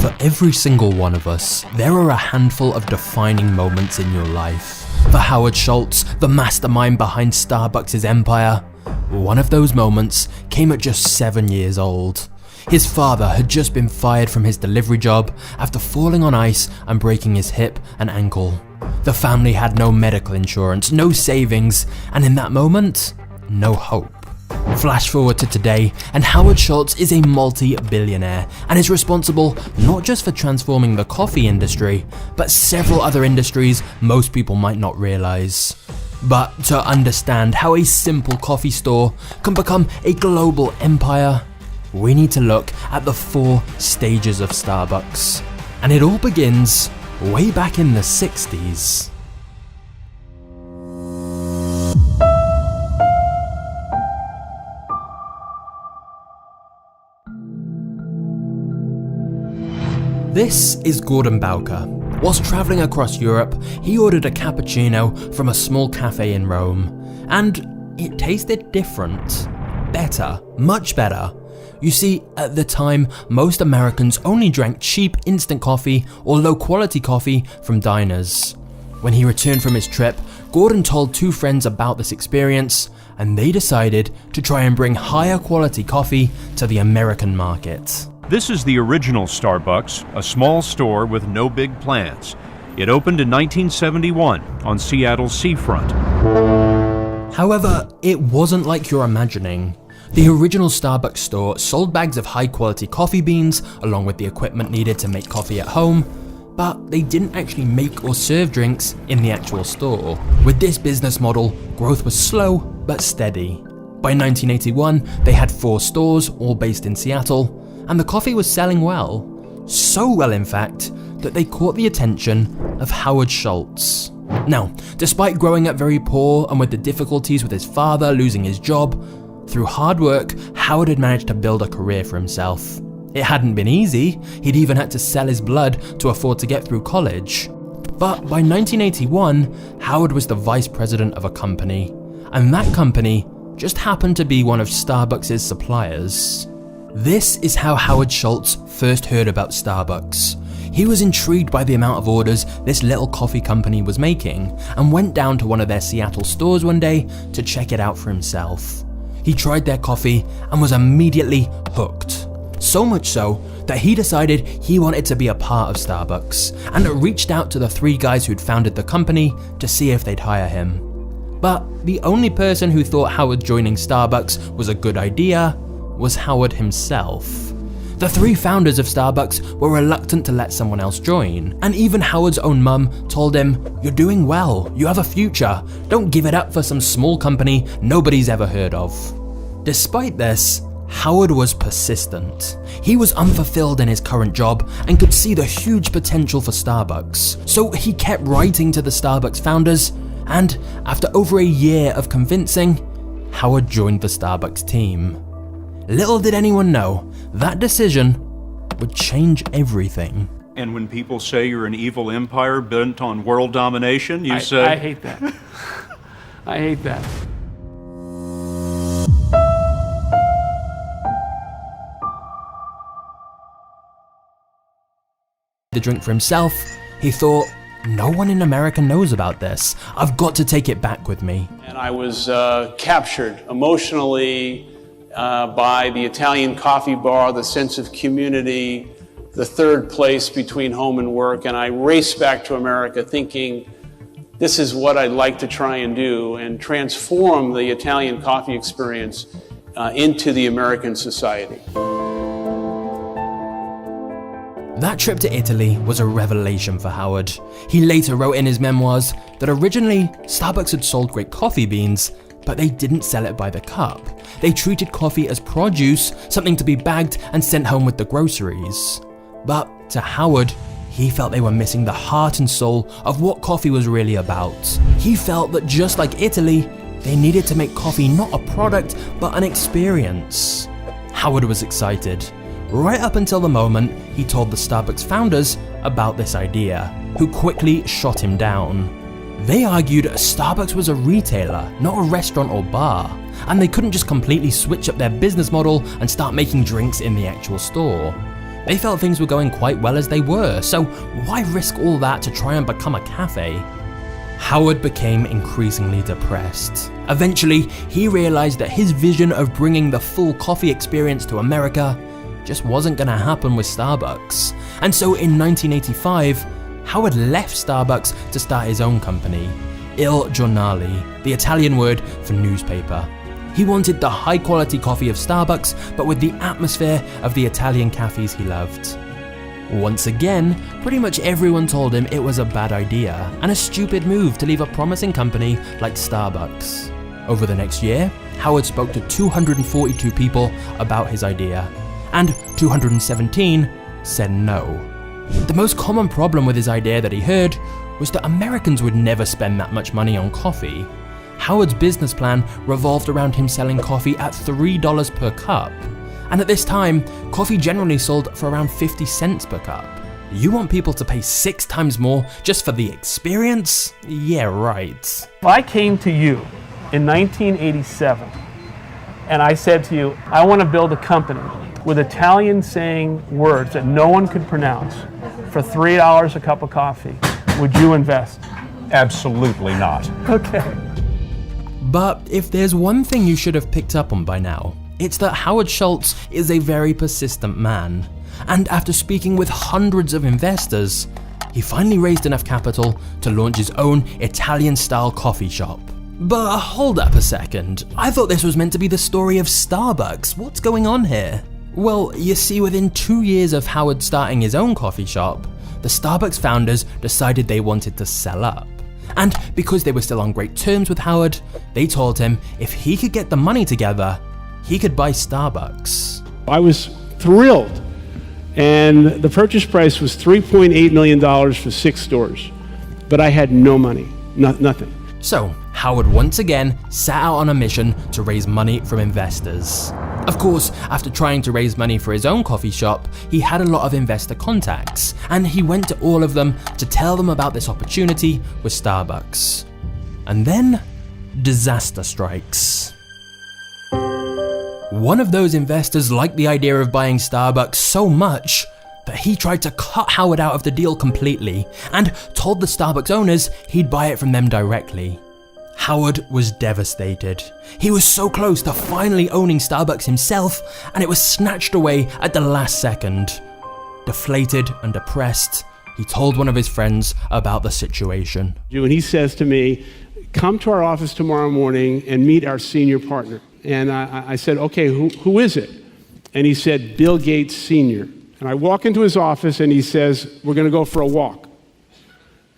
For every single one of us, there are a handful of defining moments in your life. For Howard Schultz, the mastermind behind Starbucks' empire, one of those moments came at just 7 years old. His father had just been fired from his delivery job after falling on ice and breaking his hip and ankle. The family had no medical insurance, no savings, and in that moment, no hope. Flash forward to today, and Howard Schultz is a multi-billionaire and is responsible not just for transforming the coffee industry, but several other industries most people might not realize. But to understand how a simple coffee store can become a global empire, we need to look at the 4 stages of Starbucks. And it all begins way back in the 60s. This is Gordon Bowker. Whilst travelling across Europe, he ordered a cappuccino from a small cafe in Rome, and it tasted different. Better, much better. You see, at the time, most Americans only drank cheap instant coffee or low-quality coffee from diners. When he returned from his trip, Gordon told 2 friends about this experience, and they decided to try and bring higher quality coffee to the American market. This is the original Starbucks, a small store with no big plans. It opened in 1971 on Seattle's seafront. However, it wasn't like you're imagining. The original Starbucks store sold bags of high-quality coffee beans along with the equipment needed to make coffee at home, but they didn't actually make or serve drinks in the actual store. With this business model, growth was slow but steady. By 1981, they had 4 stores, all based in Seattle, and the coffee was selling well. So well, in fact, that they caught the attention of Howard Schultz. Now, despite growing up very poor and with the difficulties with his father losing his job, through hard work, Howard had managed to build a career for himself. It hadn't been easy. He'd even had to sell his blood to afford to get through college. But by 1981, Howard was the vice president of a company, and that company just happened to be one of Starbucks' suppliers. This is how Howard Schultz first heard about Starbucks. He was intrigued by the amount of orders this little coffee company was making and went down to one of their Seattle stores one day to check it out for himself. He tried their coffee and was immediately hooked. So much so that he decided he wanted to be a part of Starbucks and reached out to the 3 guys who'd founded the company to see if they'd hire him. But the only person who thought Howard joining Starbucks was a good idea was Howard himself. The 3 founders of Starbucks were reluctant to let someone else join, and even Howard's own mum told him, "You're doing well, you have a future, don't give it up for some small company nobody's ever heard of." Despite this, Howard was persistent. He was unfulfilled in his current job and could see the huge potential for Starbucks. So he kept writing to the Starbucks founders, and after over a year of convincing, Howard joined the Starbucks team. Little did anyone know, that decision would change everything. And when people say you're an evil empire bent on world domination, you say... I hate that. I hate that. The drink for himself, he thought, no one in America knows about this. I've got to take it back with me. And I was captured emotionally by the Italian coffee bar, the sense of community, the third place between home and work, and I raced back to America thinking, this is what I'd like to try and do and transform the Italian coffee experience into the American society. That trip to Italy was a revelation for Howard. He later wrote in his memoirs that originally Starbucks had sold great coffee beans, but they didn't sell it by the cup. They treated coffee as produce, something to be bagged and sent home with the groceries. But to Howard, he felt they were missing the heart and soul of what coffee was really about. He felt that just like Italy, they needed to make coffee not a product, but an experience. Howard was excited, right up until the moment he told the Starbucks founders about this idea, who quickly shot him down. They argued Starbucks was a retailer, not a restaurant or bar, and they couldn't just completely switch up their business model and start making drinks in the actual store. They felt things were going quite well as they were, so why risk all that to try and become a cafe? Howard became increasingly depressed. Eventually, he realized that his vision of bringing the full coffee experience to America just wasn't gonna happen with Starbucks. And so in 1985, Howard left Starbucks to start his own company, Il Giornale, the Italian word for newspaper. He wanted the high quality coffee of Starbucks, but with the atmosphere of the Italian cafes he loved. Once again, pretty much everyone told him it was a bad idea and a stupid move to leave a promising company like Starbucks. Over the next year, Howard spoke to 242 people about his idea, and 217 said no. The most common problem with his idea that he heard was that Americans would never spend that much money on coffee. Howard's business plan revolved around him selling coffee at $3 per cup. And at this time, coffee generally sold for around 50 cents per cup. You want people to pay 6 times more just for the experience? Yeah, right. If I came to you in 1987 and I said to you, I want to build a company with Italian saying words that no one could pronounce for $3 a cup of coffee, would you invest? Absolutely not. Okay. But if there's one thing you should have picked up on by now, it's that Howard Schultz is a very persistent man. And after speaking with hundreds of investors, he finally raised enough capital to launch his own Italian-style coffee shop. But hold up a second, I thought this was meant to be the story of Starbucks. What's going on here? Well, you see, within 2 years of Howard starting his own coffee shop, the Starbucks founders decided they wanted to sell up. And because they were still on great terms with Howard, they told him if he could get the money together, he could buy Starbucks. I was thrilled, and the purchase price was $3.8 million for 6 stores, but I had no money, nothing. So, Howard once again set out on a mission to raise money from investors. Of course, after trying to raise money for his own coffee shop, he had a lot of investor contacts, and he went to all of them to tell them about this opportunity with Starbucks. And then, disaster strikes. One of those investors liked the idea of buying Starbucks so much that he tried to cut Howard out of the deal completely and told the Starbucks owners he'd buy it from them directly. Howard was devastated. He was so close to finally owning Starbucks himself, and it was snatched away at the last second. Deflated and depressed, he told one of his friends about the situation. And he says to me, come to our office tomorrow morning and meet our senior partner. And I said, okay, who is it? And he said, Bill Gates Sr. And I walk into his office and he says, we're going to go for a walk.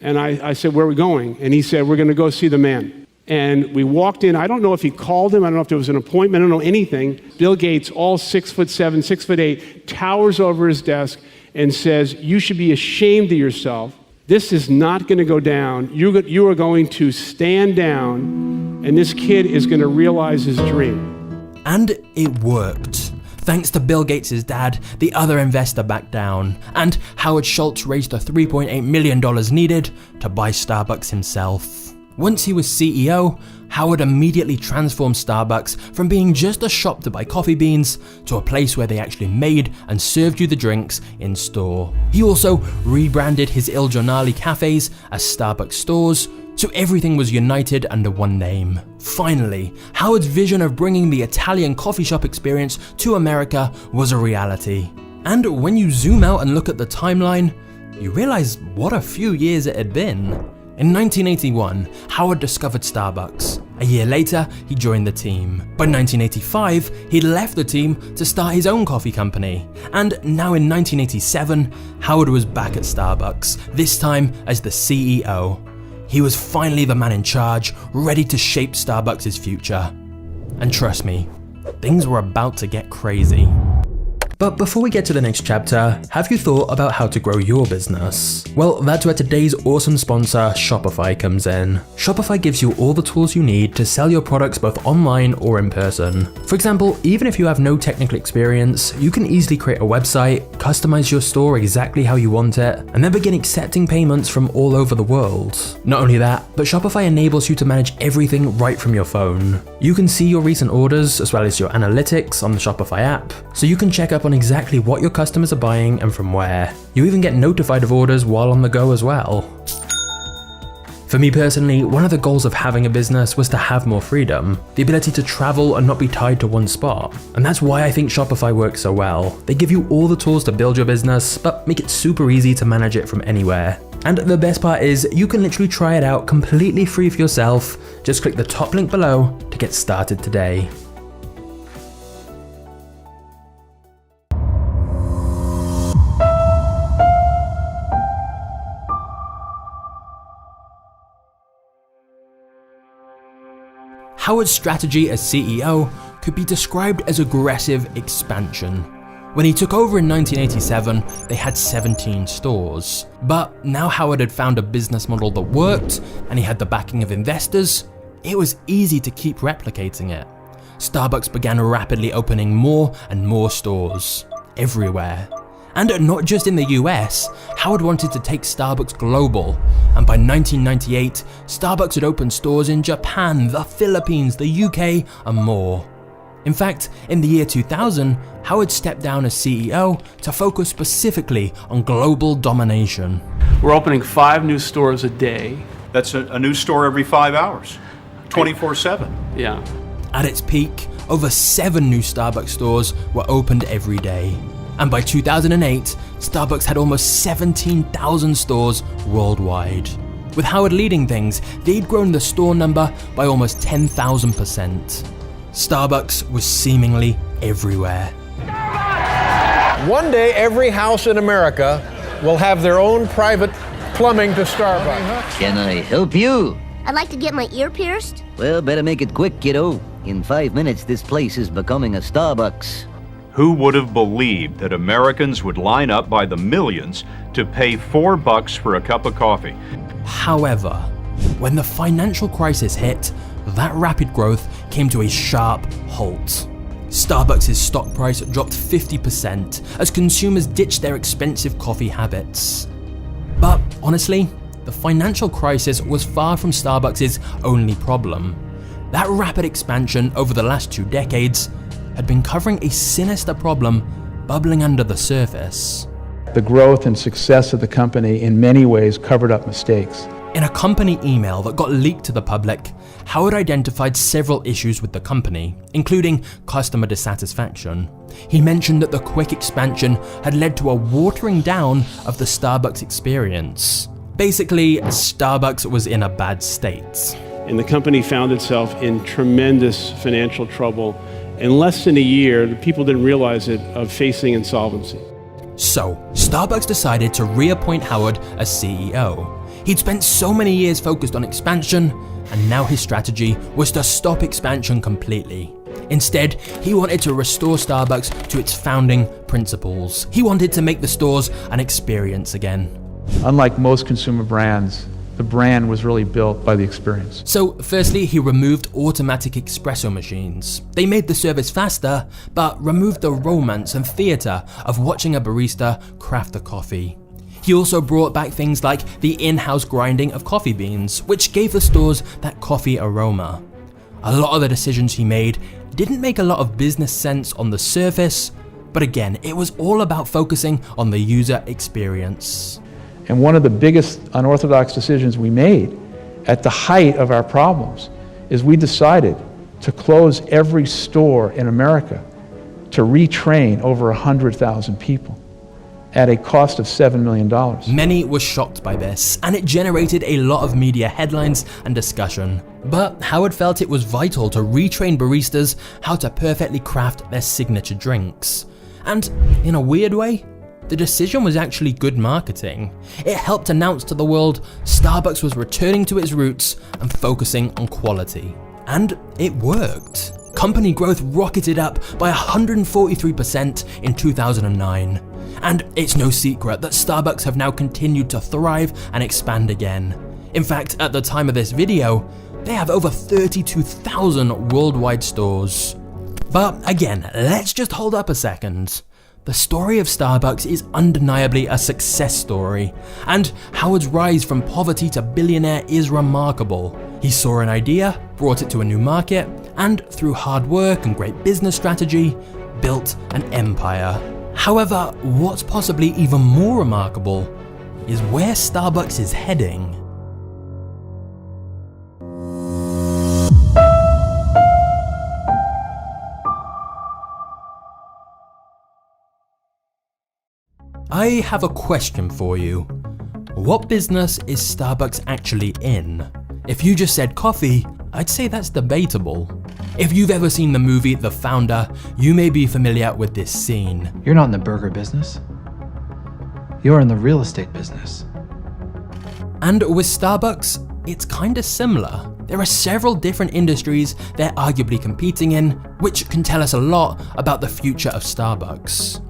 And I said, where are we going? And he said, we're going to go see the man. And we walked in. I don't know if he called him. I don't know if there was an appointment. I don't know anything. Bill Gates, all 6'7", 6'8", towers over his desk and says, you should be ashamed of yourself. This is not going to go down. You are going to stand down, and this kid is going to realize his dream. And it worked. Thanks to Bill Gates' dad, the other investor backed down, and Howard Schultz raised the $3.8 million needed to buy Starbucks himself. Once he was CEO, Howard immediately transformed Starbucks from being just a shop to buy coffee beans to a place where they actually made and served you the drinks in store. He also rebranded his Il Giornale cafes as Starbucks stores, so everything was united under one name. Finally, Howard's vision of bringing the Italian coffee shop experience to America was a reality. And when you zoom out and look at the timeline, you realize what a few years it had been. In 1981, Howard discovered Starbucks. A year later, he joined the team. By 1985, he'd left the team to start his own coffee company. And now in 1987, Howard was back at Starbucks, this time as the CEO. He was finally the man in charge, ready to shape Starbucks' future. And trust me, things were about to get crazy. But before we get to the next chapter, have you thought about how to grow your business? Well, that's where today's awesome sponsor, Shopify, comes in. Shopify gives you all the tools you need to sell your products both online or in person. For example, even if you have no technical experience, you can easily create a website, customize your store exactly how you want it, and then begin accepting payments from all over the world. Not only that, but Shopify enables you to manage everything right from your phone. You can see your recent orders as well as your analytics on the Shopify app, so you can check up up on exactly what your customers are buying and from where. You even get notified of orders while on the go as well. For me personally, one of the goals of having a business was to have more freedom, the ability to travel and not be tied to one spot. And that's why I think Shopify works so well. They give you all the tools to build your business, but make it super easy to manage it from anywhere. And the best part is, you can literally try it out completely free for yourself. Just click the top link below to get started today. Howard's strategy as CEO could be described as aggressive expansion. When he took over in 1987, they had 17 stores. But now Howard had found a business model that worked, and he had the backing of investors, it was easy to keep replicating it. Starbucks began rapidly opening more and more stores, everywhere. And not just in the US, Howard wanted to take Starbucks global, and by 1998, Starbucks had opened stores in Japan, the Philippines, the UK, and more. In fact, in the year 2000, Howard stepped down as CEO to focus specifically on global domination. We're opening 5 new stores a day. That's a new store every 5 hours, 24/7. Yeah. At its peak, over 7 new Starbucks stores were opened every day. And by 2008, Starbucks had almost 17,000 stores worldwide. With Howard leading things, they'd grown the store number by almost 10,000%. Starbucks was seemingly everywhere. One day, every house in America will have their own private plumbing to Starbucks. Can I help you? I'd like to get my ear pierced. Well, better make it quick, kiddo. In 5 minutes, this place is becoming a Starbucks. Who would have believed that Americans would line up by the millions to pay $4 for a cup of coffee? However, when the financial crisis hit, that rapid growth came to a sharp halt. Starbucks' stock price dropped 50% as consumers ditched their expensive coffee habits. But honestly, the financial crisis was far from Starbucks' only problem. That rapid expansion over the last 2 decades had been covering a sinister problem bubbling under the surface. The growth and success of the company in many ways covered up mistakes. In a company email that got leaked to the public, Howard identified several issues with the company, including customer dissatisfaction. He mentioned that the quick expansion had led to a watering down of the Starbucks experience. Basically, Starbucks was in a bad state. And the company found itself in tremendous financial trouble. In less than a year, the people didn't realize it, of facing insolvency. So, Starbucks decided to reappoint Howard as CEO. He'd spent so many years focused on expansion, and now his strategy was to stop expansion completely. Instead, he wanted to restore Starbucks to its founding principles. He wanted to make the stores an experience again. Unlike most consumer brands, the brand was really built by the experience. So firstly, he removed automatic espresso machines. They made the service faster, but removed the romance and theater of watching a barista craft the coffee. He also brought back things like the in-house grinding of coffee beans, which gave the stores that coffee aroma. A lot of the decisions he made didn't make a lot of business sense on the surface, but again, it was all about focusing on the user experience. And one of the biggest unorthodox decisions we made at the height of our problems is we decided to close every store in America to retrain over 100,000 people at a cost of $7 million. Many were shocked by this, and it generated a lot of media headlines and discussion. But Howard felt it was vital to retrain baristas how to perfectly craft their signature drinks. And in a weird way, the decision was actually good marketing. It helped announce to the world Starbucks was returning to its roots and focusing on quality. And it worked. Company growth rocketed up by 143% in 2009. And it's no secret that Starbucks have now continued to thrive and expand again. In fact, at the time of this video, they have over 32,000 worldwide stores. But again, let's just hold up a second. The story of Starbucks is undeniably a success story, and Howard's rise from poverty to billionaire is remarkable. He saw an idea, brought it to a new market, and through hard work and great business strategy, built an empire. However, what's possibly even more remarkable is where Starbucks is heading. I have a question for you. What business is Starbucks actually in? If you just said coffee, I'd say that's debatable. If you've ever seen the movie The Founder, you may be familiar with this scene. You're not in the burger business. You're in the real estate business. And with Starbucks, it's kinda similar. There are several different industries they're arguably competing in, which can tell us a lot about the future of Starbucks.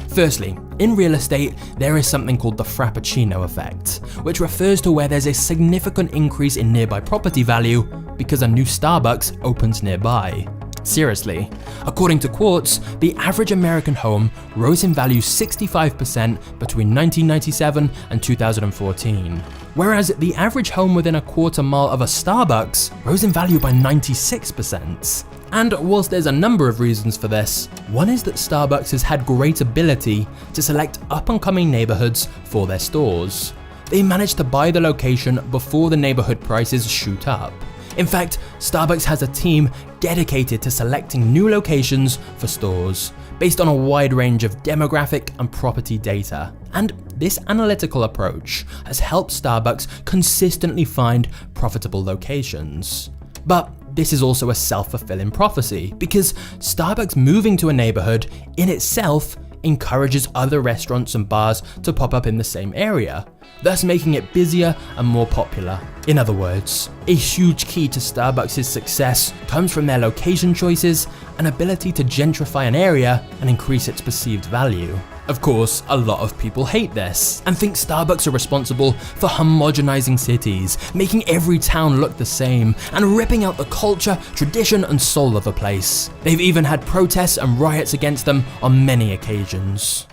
Firstly, in real estate, there is something called the Frappuccino effect, which refers to where there's a significant increase in nearby property value because a new Starbucks opens nearby. Seriously, according to Quartz, the average American home rose in value 65% between 1997 and 2014, whereas the average home within a quarter mile of a Starbucks rose in value by 96%. And whilst there's a number of reasons for this, one is that Starbucks has had great ability to select up-and-coming neighborhoods for their stores. They managed to buy the location before the neighborhood prices shoot up. In fact, Starbucks has a team dedicated to selecting new locations for stores based on a wide range of demographic and property data. And this analytical approach has helped Starbucks consistently find profitable locations. But this is also a self-fulfilling prophecy, because Starbucks moving to a neighborhood in itself encourages other restaurants and bars to pop up in the same area, thus making it busier and more popular. In other words, a huge key to Starbucks' success comes from their location choices and ability to gentrify an area and increase its perceived value. Of course, a lot of people hate this and think Starbucks are responsible for homogenizing cities, making every town look the same, and ripping out the culture, tradition, and soul of a place. They've even had protests and riots against them on many occasions.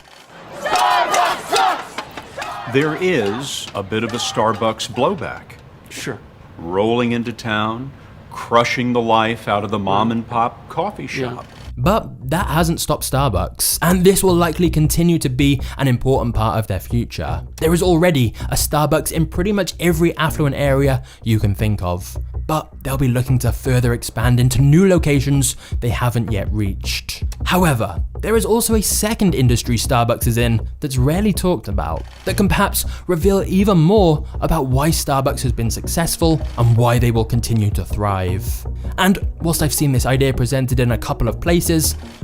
There is a bit of a Starbucks blowback. Sure. Rolling into town, crushing the life out of the mom and pop coffee shop. But that hasn't stopped Starbucks, and this will likely continue to be an important part of their future. There is already a Starbucks in pretty much every affluent area you can think of, but they'll be looking to further expand into new locations they haven't yet reached. However, there is also a second industry Starbucks is in that's rarely talked about, that can perhaps reveal even more about why Starbucks has been successful and why they will continue to thrive. And whilst I've seen this idea presented in a couple of places,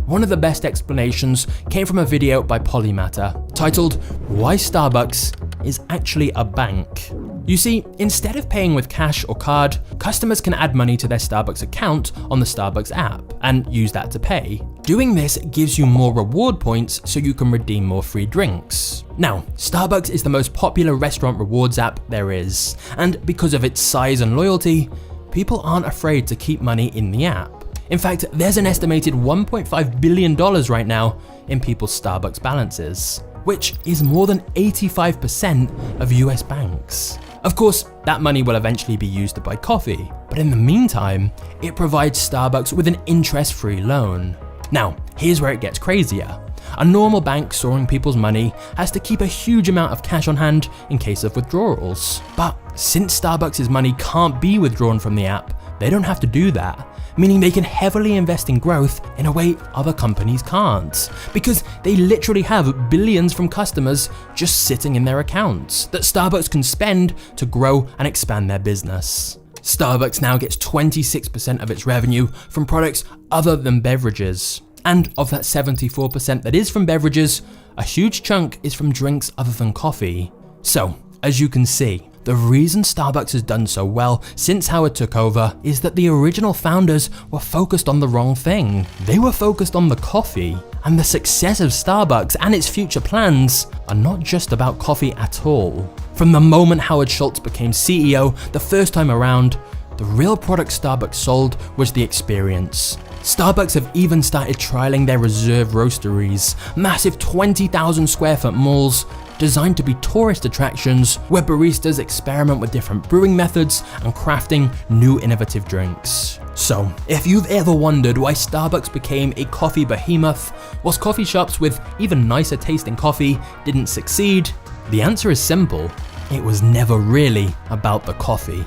one of the best explanations came from a video by Polymatter titled "Why Starbucks is Actually a Bank." You see, instead of paying with cash or card, customers can add money to their Starbucks account on the Starbucks app and use that to pay. Doing this gives you more reward points so you can redeem more free drinks. Now, Starbucks is the most popular restaurant rewards app there is, and because of its size and loyalty, people aren't afraid to keep money in the app. In fact, there's an estimated $1.5 billion right now in people's Starbucks balances, which is more than 85% of US banks. Of course, that money will eventually be used to buy coffee, but in the meantime, it provides Starbucks with an interest-free loan. Now, here's where it gets crazier. A normal bank storing people's money has to keep a huge amount of cash on hand in case of withdrawals. But since Starbucks' money can't be withdrawn from the app, they don't have to do that, meaning they can heavily invest in growth in a way other companies can't, because they literally have billions from customers just sitting in their accounts that Starbucks can spend to grow and expand their business. Starbucks now gets 26% of its revenue from products other than beverages. And of that 74% that is from beverages, a huge chunk is from drinks other than coffee. So, as you can see, the reason Starbucks has done so well since Howard took over is that the original founders were focused on the wrong thing. They were focused on the coffee, and the success of Starbucks and its future plans are not just about coffee at all. From the moment Howard Schultz became CEO the first time around, the real product Starbucks sold was the experience. Starbucks have even started trialing their reserve roasteries, massive 20,000 square foot malls designed to be tourist attractions where baristas experiment with different brewing methods and crafting new innovative drinks. So, if you've ever wondered why Starbucks became a coffee behemoth, whilst coffee shops with even nicer tasting coffee didn't succeed, the answer is simple: it was never really about the coffee.